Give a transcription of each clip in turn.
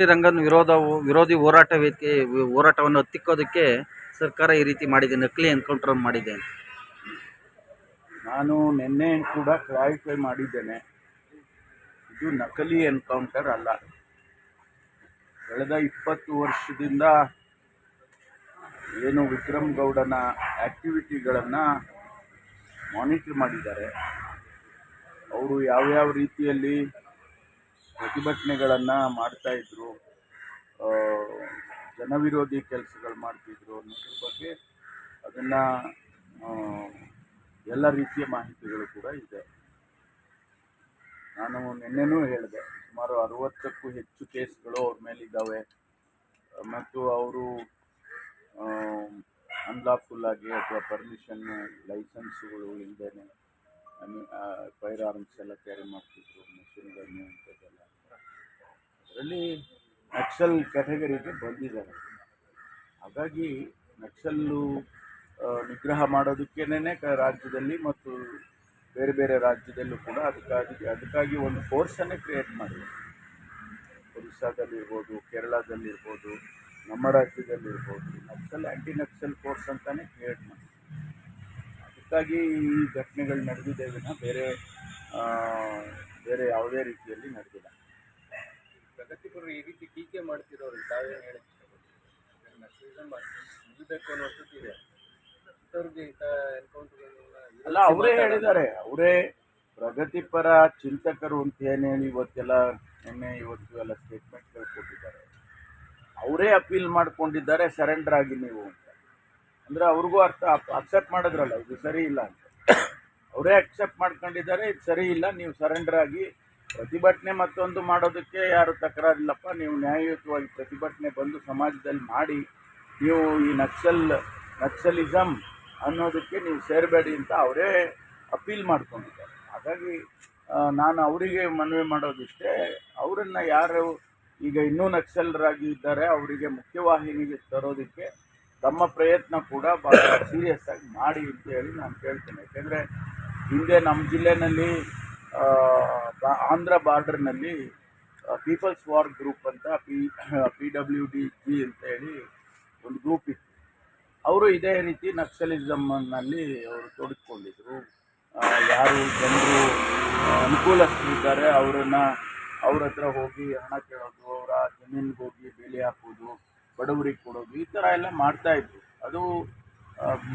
ರಂಗನ್ ವಿರೋಧಿ ಹೋರಾಟವನ್ನು ಹತ್ತಿಕ್ಕೋದಕ್ಕೆ ಸರ್ಕಾರ ಈ ರೀತಿ ಮಾಡಿದೆ, ನಕಲಿ ಎನ್ಕೌಂಟರ್ ಮಾಡಿದೆ ಅಂತ. ನಾನು ನಿನ್ನೆ ಕೂಡ ಕ್ಲಾರಿಫೈ ಮಾಡಿದ್ದೇನೆ, ಇದು ನಕಲಿ ಎನ್ಕೌಂಟರ್ ಅಲ್ಲ. ಕಳೆದ 20 ವರ್ಷದಿಂದ ಏನು ವಿಕ್ರಮ್ ಗೌಡನ ಆ್ಯಕ್ಟಿವಿಟಿಗಳನ್ನು ಮಾನಿಟರ್ ಮಾಡಿದ್ದಾರೆ. ಅವರು ಯಾವ್ಯಾವ ರೀತಿಯಲ್ಲಿ ಪ್ರತಿಭಟನೆಗಳನ್ನು ಮಾಡ್ತಾಯಿದ್ರು, ಜನವಿರೋಧಿ ಕೆಲಸಗಳು ಮಾಡ್ತಿದ್ರು ಅನ್ನೋದ್ರ ಬಗ್ಗೆ ಅದನ್ನು ಎಲ್ಲ ರೀತಿಯ ಮಾಹಿತಿಗಳು ಕೂಡ ಇದೆ. ನಾನು ನಿನ್ನೆನೂ ಹೇಳಿದೆ, ಸುಮಾರು 60ಕ್ಕೂ ಹೆಚ್ಚು ಕೇಸ್ಗಳು ಅವ್ರ ಮೇಲಿದ್ದಾವೆ ಮತ್ತು ಅವರು ಅನ್ಲಾಫುಲ್ ಆಗಿ ಅಥವಾ ಪರ್ಮಿಷನ್ ಲೈಸೆನ್ಸ್ಗಳು ಇಲ್ಲದೇನೆ ಫೈರ್ ಆರ್ಮ್ಸ್ ಎಲ್ಲ ಕ್ಯಾರಿ ಮಾಡ್ತಿದ್ರು, ಮೆಷಿನ್ಗಳನ್ನು ಅಂಥದ್ದೆಲ್ಲ. ಅದರಲ್ಲಿ ನಕ್ಸಲ್ ಕ್ಯಾಟಗರಿಗೆ ಬಂದಿದ್ದಾರೆ. ಹಾಗಾಗಿ ನಕ್ಸಲ್ಲು ನಿಗ್ರಹ ಮಾಡೋದಕ್ಕೇನೆ ರಾಜ್ಯದಲ್ಲಿ ಮತ್ತು ಬೇರೆ ಬೇರೆ ರಾಜ್ಯದಲ್ಲೂ ಕೂಡ ಅದಕ್ಕಾಗಿ ಒಂದು ಫೋರ್ಸನ್ನೇ ಕ್ರಿಯೇಟ್ ಮಾಡಿದೆ. ಒರಿಸ್ಸಾದಲ್ಲಿರ್ಬೋದು, ಕೇರಳದಲ್ಲಿರ್ಬೋದು, ನಮ್ಮ ರಾಜ್ಯದಲ್ಲಿರ್ಬೋದು, ನಕ್ಸಲ್ ಆ್ಯಂಟಿ ನಕ್ಸಲ್ ಫೋರ್ಸ್ ಅಂತಲೇ ಕ್ರಿಯೇಟ್ ಮಾಡಿದೆ. ಅದಕ್ಕಾಗಿ ಈ ಘಟನೆಗಳು ನಡೆದಿದೆ ವಿನ ಬೇರೆ ಯಾವುದೇ ರೀತಿಯಲ್ಲಿ ನಡೆದಿಲ್ಲ. ಪ್ರಗತಿಪರರು ಈ ರೀತಿ ಟೀಕೆ ಮಾಡ್ತಿರೋರು ತಾವೇನು ಹೇಳಕ್ಕೆ ಇಷ್ಟಪಡ್ತೀವಿ? ನಕ್ಸಲಿಸಮ್ ಮುಗಿಬೇಕು ಅನ್ನೋ ಇದೆ ಅವ್ರಿಗೆ ಅಲ್ಲ, ಅವರೇ ಹೇಳಿದ್ದಾರೆ, ಅವರೇ ಪ್ರಗತಿಪರ ಚಿಂತಕರು ಅಂತ ಏನೇಳಿ ಇವತ್ತು ಎಲ್ಲ ಸ್ಟೇಟ್ಮೆಂಟ್ಗಳು ಕೊಟ್ಟಿದ್ದಾರೆ. ಅವರೇ ಅಪೀಲ್ ಮಾಡ್ಕೊಂಡಿದ್ದಾರೆ ಸರೆಂಡರ್ ಆಗಿ ನೀವು ಅಂತ. ಅಂದರೆ ಅವ್ರಿಗೂ ಅಕ್ಸೆಪ್ಟ್ ಮಾಡಿದ್ರಲ್ಲ ಇದು ಸರಿ ಇಲ್ಲ ಅಂತ. ಅವರೇ ಅಕ್ಸೆಪ್ಟ್ ಮಾಡ್ಕೊಂಡಿದ್ದಾರೆ, ಇದು ಸರಿ ಇಲ್ಲ, ನೀವು ಸರೆಂಡರ್ ಆಗಿ ಪ್ರತಿಭಟನೆ ಮತ್ತೊಂದು ಮಾಡೋದಕ್ಕೆ ಯಾರು ತಕರಾರಿಲ್ಲಪ್ಪ, ನೀವು ನ್ಯಾಯಯುತವಾಗಿ ಪ್ರತಿಭಟನೆ ಬಂದು ಸಮಾಜದಲ್ಲಿ ಮಾಡಿ, ನೀವು ಈ ನಕ್ಸಲಿಸಮ್ ಅನ್ನೋದಕ್ಕೆ ನೀವು ಸೇರಬೇಡಿ ಅಂತ ಅವರೇ ಅಪೀಲ್ ಮಾಡ್ಕೊಂಡಿದ್ದಾರೆ. ಹಾಗಾಗಿ ನಾನು ಅವರಿಗೆ ಮನವಿ ಮಾಡೋದಿಷ್ಟೇ, ಅವರನ್ನು ಯಾರು ಈಗ ಇನ್ನೂ ನಕ್ಸಲರಾಗಿ ಇದ್ದಾರೆ ಅವರಿಗೆ ಮುಖ್ಯವಾಹಿನಿಗೆ ತರೋದಕ್ಕೆ ತಮ್ಮ ಪ್ರಯತ್ನ ಕೂಡ ಭಾಳ ಸೀರಿಯಸ್ ಆಗಿ ಮಾಡಿ ಅಂತೇಳಿ ನಾನು ಕೇಳ್ತೇನೆ. ಯಾಕೆಂದರೆ ಹಿಂದೆ ನಮ್ಮ ಜಿಲ್ಲೆಯಲ್ಲಿ ಆಂಧ್ರ ಬಾರ್ಡರ್ನಲ್ಲಿ ಪೀಪಲ್ಸ್ ವಾರ್ ಗ್ರೂಪ್ ಅಂತ PWDG ಅಂತ ಹೇಳಿ ಒಂದು ಗ್ರೂಪ್ ಇತ್ತು. ಅವರು ಇದೇ ರೀತಿ ನಕ್ಸಲಿಸಮ್ನಲ್ಲಿ ಅವರು ತೊಡಗಿಕೊಂಡಿದ್ರು. ಯಾರು ಜನರು ಅನುಕೂಲಸ್ಥರಿದ್ದಾರೆ ಅವ್ರ ಹತ್ರ ಹೋಗಿ ಹಣ ಕೇಳೋದು, ಅವರ ಜಮೀನಿಗೆ ಹೋಗಿ ಬೇಲಿ ಹಾಕೋದು, ಬಡವರಿಗೆ ಕೊಡೋದು, ಈ ಥರ ಎಲ್ಲ ಮಾಡ್ತಾಯಿದ್ರು. ಅದು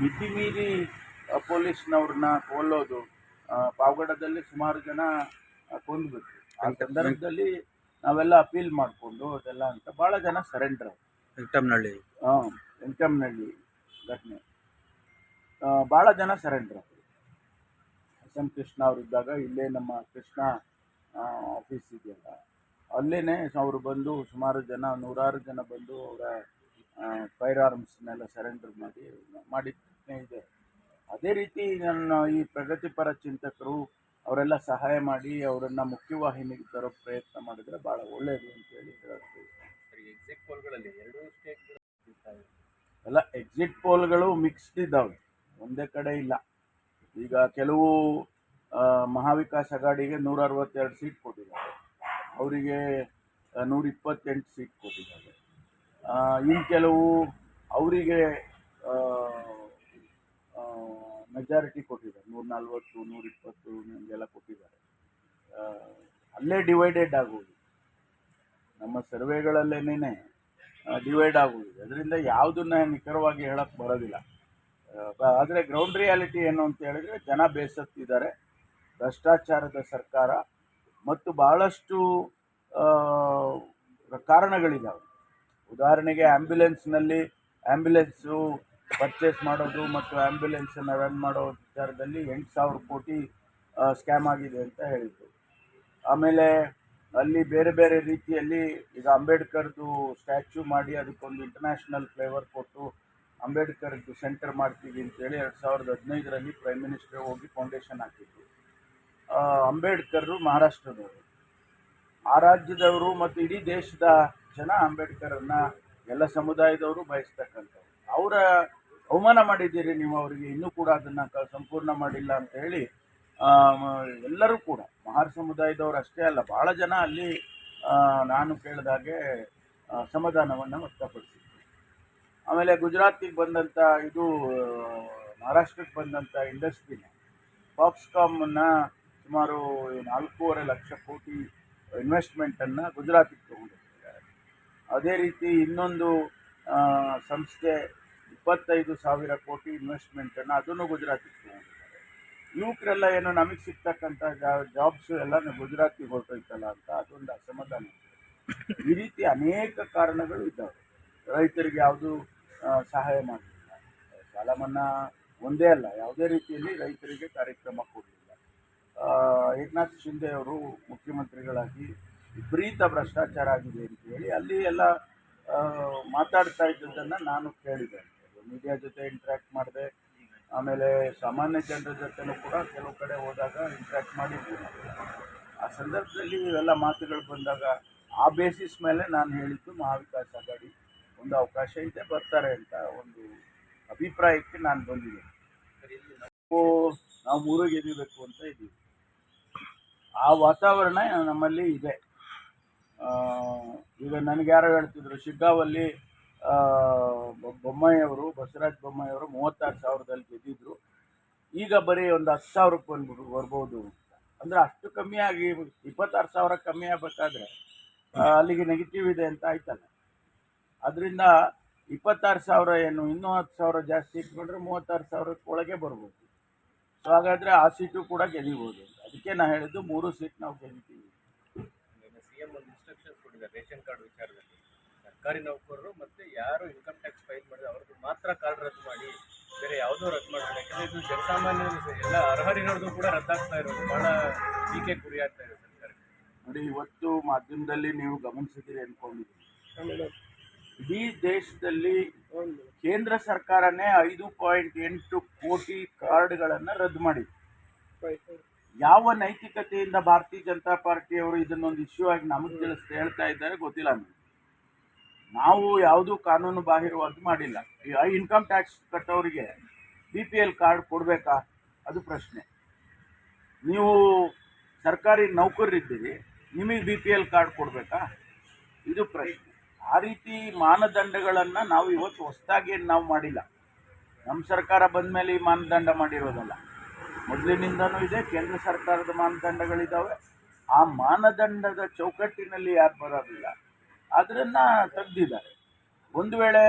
ಮಿತಿ ಮೀರಿ ಪೊಲೀಸ್ನವ್ರನ್ನ ಕೊಲ್ಲೋದು, ಪಾವಗಡದಲ್ಲಿ ಸುಮಾರು ಜನ ಕೊಂದುಬಿಟ್ರು. ಆ ಸಂದರ್ಭದಲ್ಲಿ ನಾವೆಲ್ಲ ಅಪೀಲ್ ಮಾಡಿಕೊಂಡು ಅದೆಲ್ಲ ಅಂತ ಭಾಳ ಜನ ಸರೆಂಡರ್ ವೆಂಕಟಮ್ಮನಹಳ್ಳಿ ಘಟನೆ ಭಾಳ ಜನ ಸರೆಂಡರ್ ಆದರು. SM ಕೃಷ್ಣ ಅವರಿದ್ದಾಗ ಇಲ್ಲೇ ನಮ್ಮ ಕೃಷ್ಣ ಆಫೀಸ್ ಇದೆಯಲ್ಲ, ಅಲ್ಲೇ ಅವರು ಬಂದು ಸುಮಾರು ಜನ, 100 ಜನ ಬಂದು ಅವರ ಫೈರ್ ಆರ್ಮ್ಸ್ನೆಲ್ಲ ಸರೆಂಡರ್ ಮಾಡಿದ್ದೇ ಇದೆ. ಅದೇ ರೀತಿ ಈ ಪ್ರಗತಿಪರ ಚಿಂತಕರು ಅವರೆಲ್ಲ ಸಹಾಯ ಮಾಡಿ ಅವರನ್ನು ಮುಖ್ಯವಾಹಿನಿಗೆ ತರೋ ಪ್ರಯತ್ನ ಮಾಡಿದರೆ ಭಾಳ ಒಳ್ಳೆಯದು ಅಂತೇಳಿ ಹೇಳ್ತೀವಿ. ಎಕ್ಸಿಟ್ ಪೋಲ್ಗಳಲ್ಲಿ 2 ಸ್ಟೇಟ್ಗಳು ಎಲ್ಲ ಎಕ್ಸಿಟ್ ಪೋಲ್ಗಳು ಮಿಕ್ಸ್ಡ್ ಇದ್ದಾವೆ, ಒಂದೇ ಕಡೆ ಇಲ್ಲ. ಈಗ ಕೆಲವು ಮಹಾವಿಕಾಸ್ ಅಘಾಡಿಗೆ 162 ಸೀಟ್ ಕೊಟ್ಟಿದ್ದಾರೆ, ಅವರಿಗೆ 128 ಸೀಟ್ ಕೊಟ್ಟಿದ್ದಾರೆ. ಇನ್ನು ಕೆಲವು ಅವರಿಗೆ ಮೆಜಾರಿಟಿ ಕೊಟ್ಟಿದ್ದಾರೆ, 140 120 ಹಿಂಗೆಲ್ಲ ಕೊಟ್ಟಿದ್ದಾರೆ. ಅಲ್ಲೇ ಡಿವೈಡೆಡ್ ಆಗೋದು, ನಮ್ಮ ಸರ್ವೆಗಳಲ್ಲೇನೇ ಡಿವೈಡ್ ಆಗೋಗಿದೆ. ಅದರಿಂದ ಯಾವುದನ್ನ ನಿಖರವಾಗಿ ಹೇಳಕ್ಕೆ ಬರೋದಿಲ್ಲ. ಆದರೆ ಗ್ರೌಂಡ್ ರಿಯಾಲಿಟಿ ಏನು ಅಂತ ಹೇಳಿದ್ರೆ, ಜನ ಬೇಸತ್ತಿದ್ದಾರೆ. ಭ್ರಷ್ಟಾಚಾರದ ಸರ್ಕಾರ ಮತ್ತು ಭಾಳಷ್ಟು ಕಾರಣಗಳಿದ್ದಾವೆ. ಉದಾಹರಣೆಗೆ ಆ್ಯಂಬ್ಯುಲೆನ್ಸು ಪರ್ಚೇಸ್ ಮಾಡೋದು ಮತ್ತು ಆ್ಯಂಬ್ಯುಲೆನ್ಸನ್ನು ರನ್ ಮಾಡೋ ವಿಚಾರದಲ್ಲಿ 8,000 ಕೋಟಿ ಸ್ಕ್ಯಾಮ್ ಆಗಿದೆ ಅಂತ ಹೇಳಿದರು. ಆಮೇಲೆ ಅಲ್ಲಿ ಬೇರೆ ಬೇರೆ ರೀತಿಯಲ್ಲಿ ಈಗ ಅಂಬೇಡ್ಕರ್ದು ಸ್ಟ್ಯಾಚ್ಯೂ ಮಾಡಿ ಅದಕ್ಕೊಂದು ಇಂಟರ್ನ್ಯಾಷನಲ್ ಫ್ಲೇವರ್ ಕೊಟ್ಟು ಅಂಬೇಡ್ಕರ್ದು ಸೆಂಟರ್ ಮಾಡ್ತೀವಿ ಅಂತೇಳಿ 2015ರಲ್ಲಿ ಪ್ರೈಮ್ ಮಿನಿಸ್ಟರ್ ಹೋಗಿ ಫೌಂಡೇಶನ್ ಹಾಕಿದ್ರು. ಅಂಬೇಡ್ಕರ್ರು ಮಹಾರಾಷ್ಟ್ರದವರು, ಆ ರಾಜ್ಯದವರು ಮತ್ತು ಇಡೀ ದೇಶದ ಜನ ಅಂಬೇಡ್ಕರನ್ನು ಎಲ್ಲ ಸಮುದಾಯದವರು ಬಯಸ್ತಕ್ಕಂಥವ್ರು. ಅವರ ಅವಮಾನ ಮಾಡಿದ್ದೀರಿ ನೀವು, ಅವರಿಗೆ ಇನ್ನೂ ಕೂಡ ಅದನ್ನು ಸಂಪೂರ್ಣ ಮಾಡಿಲ್ಲ ಅಂತ ಹೇಳಿ ಎಲ್ಲರೂ ಕೂಡ ಮಹಾರ್ ಸಮುದಾಯದವರು ಅಷ್ಟೇ ಅಲ್ಲ, ಭಾಳ ಜನ ಅಲ್ಲಿ ನಾನು ಕೇಳಿದಾಗೆ ಸಮಾಧಾನವನ್ನು ವ್ಯಕ್ತಪಡಿಸಿದ್ದೆ. ಆಮೇಲೆ ಗುಜರಾತಿಗೆ ಬಂದಂಥ ಇದು ಮಹಾರಾಷ್ಟ್ರಕ್ಕೆ ಬಂದಂಥ ಇಂಡಸ್ಟ್ರಿನ ಫಾಕ್ಸ್ಕಾಮನ್ನು ಸುಮಾರು 4.5 ಲಕ್ಷ ಕೋಟಿ ಇನ್ವೆಸ್ಟ್ಮೆಂಟನ್ನು ಗುಜರಾತಿಗೆ ತೊಗೊಂಡಿದ್ದಾರೆ. ಅದೇ ರೀತಿ ಇನ್ನೊಂದು ಸಂಸ್ಥೆ 25,000 ಕೋಟಿ ಇನ್ವೆಸ್ಟ್ಮೆಂಟನ್ನು ಅದನ್ನು ಗುಜರಾತಿಗೆ ತೊಗೊಂಡಿದ್ದಾರೆ. ಯುವಕರೆಲ್ಲ ಏನು ನಮಗೆ ಸಿಗ್ತಕ್ಕಂಥ ಜಾಬ್ಸು ಎಲ್ಲ ಗುಜರಾತಿಗೆ ಹೊರಟೋಯ್ತಲ್ಲ ಅಂತ ಅದೊಂದು ಅಸಮಾಧಾನ. ಈ ರೀತಿ ಅನೇಕ ಕಾರಣಗಳು ಇದ್ದಾವೆ. ರೈತರಿಗೆ ಯಾವುದೂ ಸಹಾಯ ಮಾಡಲಿಲ್ಲ. ಸಾಲ ಮನ್ನಾ ಒಂದೇ ಅಲ್ಲ, ಯಾವುದೇ ರೀತಿಯಲ್ಲಿ ರೈತರಿಗೆ ಕಾರ್ಯಕ್ರಮ ಕೊಡಲಿಲ್ಲ. ಏಕನಾಥ್ ಶಿಂದೆ ಅವರು ಮುಖ್ಯಮಂತ್ರಿಗಳಾಗಿ ವಿಪರೀತ ಭ್ರಷ್ಟಾಚಾರ ಆಗಿದೆ ಅಂತ ಹೇಳಿ ಅಲ್ಲಿ ಎಲ್ಲ ಮಾತಾಡ್ತಾ ಇದ್ದದ್ದನ್ನು ನಾನು ಕೇಳಿದೆ. ಮೀಡಿಯಾ ಜೊತೆ ಇಂಟ್ರ್ಯಾಕ್ಟ್ ಮಾಡಿದೆ. ಆಮೇಲೆ ಸಾಮಾನ್ಯ ಜನರ ಜೊತೆನೂ ಕೂಡ ಕೆಲವು ಕಡೆ ಹೋದಾಗ ಇಂಟ್ರ್ಯಾಕ್ಟ್ ಮಾಡಿದ್ವಿ. ಆ ಸಂದರ್ಭದಲ್ಲಿ ಇವೆಲ್ಲ ಮಾತುಗಳು ಬಂದಾಗ ಆ ಬೇಸಿಸ್ ಮೇಲೆ ನಾನು ಹೇಳಿದ್ದು ಮಹಾವಿಕಾಸ್ ಅಘಾಡಿ ಒಂದು ಅವಕಾಶ ಇದೆ, ಬರ್ತಾರೆ ಅಂತ ಒಂದು ಅಭಿಪ್ರಾಯಕ್ಕೆ ನಾನು ಬಂದಿದ್ದೇನೆ. ನಾವು 3 ಗೆಲ್ಲಬೇಕು ಅಂತ ಇದ್ದೀವಿ. ಆ ವಾತಾವರಣ ನಮ್ಮಲ್ಲಿ ಇದೆ. ಈಗ ನನಗೆ ಯಾರೋ ಹೇಳ್ತಿದ್ರು ಶಿಗ್ಗಾವಲ್ಲಿ ಬೊಮ್ಮಾಯಿಯವರು, ಬಸವರಾಜ ಬೊಮ್ಮಾಯಿಯವರು 36,000ದಲ್ಲಿ ಗೆದ್ದಿದ್ರು, ಈಗ ಬರೀ ಒಂದು 10,000ಕ್ಕೆ ಬರ್ಬೋದು ಅಂತ. ಅಂದರೆ ಅಷ್ಟು ಕಮ್ಮಿಯಾಗಿ 26,000 ಕಮ್ಮಿ ಆಗಬೇಕಾದ್ರೆ ಅಲ್ಲಿಗೆ ನೆಗೆಟಿವ್ ಇದೆ ಅಂತ ಆಯ್ತಲ್ಲ. ಅದರಿಂದ 26,000 ಏನು ಇನ್ನೂ 10,000 ಜಾಸ್ತಿ ಇಟ್ಕೊಂಡ್ರೆ 36,000 ಒಳಗೆ ಬರ್ಬೋದು. ಸೊ ಹಾಗಾದರೆ ಆ ಸೀಟು ಕೂಡ ಗೆದಿಬೋದು ಅಂತ. ಅದಕ್ಕೆ ನಾನು ಹೇಳಿದ್ದು 3 ಸೀಟ್ ನಾವು ಗೆಲ್ತೀವಿ. ಸಿಎಂ ಒಂದು ಇನ್ಸ್ಟ್ರಕ್ಷನ್ಸ್ ಕೊಟ್ಟಿದ್ದಾರೆ ರೇಷನ್ ಕಾರ್ಡ್ ವಿಚಾರದಲ್ಲಿ. ಸರ್ಕಾರಿ ನೌಕರರು ಮತ್ತು ಯಾರು ಇನ್ಕಮ್ ಟ್ಯಾಕ್ಸ್ ಫೈಲ್ ಮಾಡಿದ್ರೆ ಅವ್ರದ್ದು ಮಾತ್ರ ಕಾರ್ಡ್ ರದ್ದು ಮಾಡಿ, ಬೇರೆ ಯಾವುದೋ ರದ್ದು ಮಾಡಬೇಡಿ. ಯಾಕಂದರೆ ಇದು ಜನಸಾಮಾನ್ಯರು ಎಲ್ಲ ಅರ್ಹರಿರೋದು ಕೂಡ ರದ್ದಾಗ್ತಾ ಇರೋದು ಭಾಳ ಟೀಕೆ ಗುರಿಯಾಗ್ತಾ ಇದೆ ಸರ್ಕಾರಕ್ಕೆ. ನೋಡಿ, ಇವತ್ತು ಮಾಧ್ಯಮದಲ್ಲಿ ನೀವು ಗಮನಿಸಿದ್ದೀರಿ ಅಂದ್ಕೊಂಡಿದ್ದೀರಿ, ಇಡೀ ದೇಶದಲ್ಲಿ ಕೇಂದ್ರ ಸರ್ಕಾರನೇ 5.8 ಕೋಟಿ ಕಾರ್ಡ್ಗಳನ್ನು ರದ್ದು ಮಾಡಿದೆ. ಯಾವ ನೈತಿಕತೆಯಿಂದ ಭಾರತೀಯ ಜನತಾ ಪಾರ್ಟಿಯವರು ಇದನ್ನೊಂದು ಇಶ್ಯೂ ಆಗಿ ನಮಗೆ ಹೇಳ್ತಾ ಇದ್ದಾರೆ ಗೊತ್ತಿಲ್ಲ. ನಾವು ಯಾವುದೂ ಕಾನೂನು ಬಾಹಿರವಾಗಿ ಮಾಡಿಲ್ಲ. ಇನ್ಕಮ್ ಟ್ಯಾಕ್ಸ್ ಕಟ್ಟೋರಿಗೆ BPL ಕಾರ್ಡ್ ಕೊಡಬೇಕಾ, ಅದು ಪ್ರಶ್ನೆ. ನೀವು ಸರ್ಕಾರಿ ನೌಕರರಿದ್ದೀರಿ, ನಿಮಗೆ BPL ಕಾರ್ಡ್ ಕೊಡಬೇಕಾ, ಇದು ಪ್ರಶ್ನೆ. ಆ ರೀತಿ ಮಾನದಂಡಗಳನ್ನು ನಾವು ಇವತ್ತು ಹೊಸದಾಗಿ ನಾವು ಮಾಡಿಲ್ಲ. ನಮ್ಮ ಸರ್ಕಾರ ಬಂದ ಮೇಲೆ ಈ ಮಾನದಂಡ ಮಾಡಿರೋದಲ್ಲ, ಮೊದಲಿನಿಂದನೂ ಇದೆ. ಕೇಂದ್ರ ಸರ್ಕಾರದ ಮಾನದಂಡಗಳಿದ್ದಾವೆ. ಆ ಮಾನದಂಡದ ಚೌಕಟ್ಟಿನಲ್ಲಿ ಯಾರು ಬರೋದಿಲ್ಲ ಅದನ್ನು ತೆಗೆದಿದ್ದಾರೆ. ಒಂದು ವೇಳೆ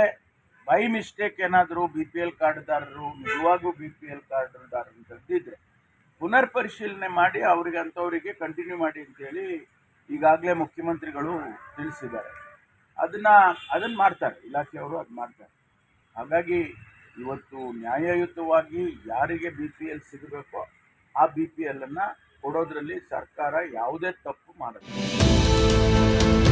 ಬೈ ಮಿಸ್ಟೇಕ್ ಏನಾದರೂ BPL ಕಾರ್ಡ್ದಾರರು ನಿಜವಾಗೂ BPL ಕಾರ್ಡ್ದಾರರು ತೆಗೆದಿದ್ರೆ ಪುನರ್ ಪರಿಶೀಲನೆ ಮಾಡಿ ಅವರಿಗೆ ಅಂಥವರಿಗೆ ಕಂಟಿನ್ಯೂ ಮಾಡಿ ಅಂತೇಳಿ ಈಗಾಗಲೇ ಮುಖ್ಯಮಂತ್ರಿಗಳು ತಿಳಿಸಿದ್ದಾರೆ. ಅದನ್ನು ಮಾಡ್ತಾರೆ, ಇಲಾಖೆಯವರು ಅದು ಮಾಡ್ತಾರೆ. ಹಾಗಾಗಿ ಇವತ್ತು ನ್ಯಾಯಯುತವಾಗಿ ಯಾರಿಗೆ BPL ಸಿಗಬೇಕೋ ಆ BPLನ್ನು ಕೊಡೋದ್ರಲ್ಲಿ ಸರ್ಕಾರ ಯಾವುದೇ ತಪ್ಪು ಮಾಡೋದಿಲ್ಲ.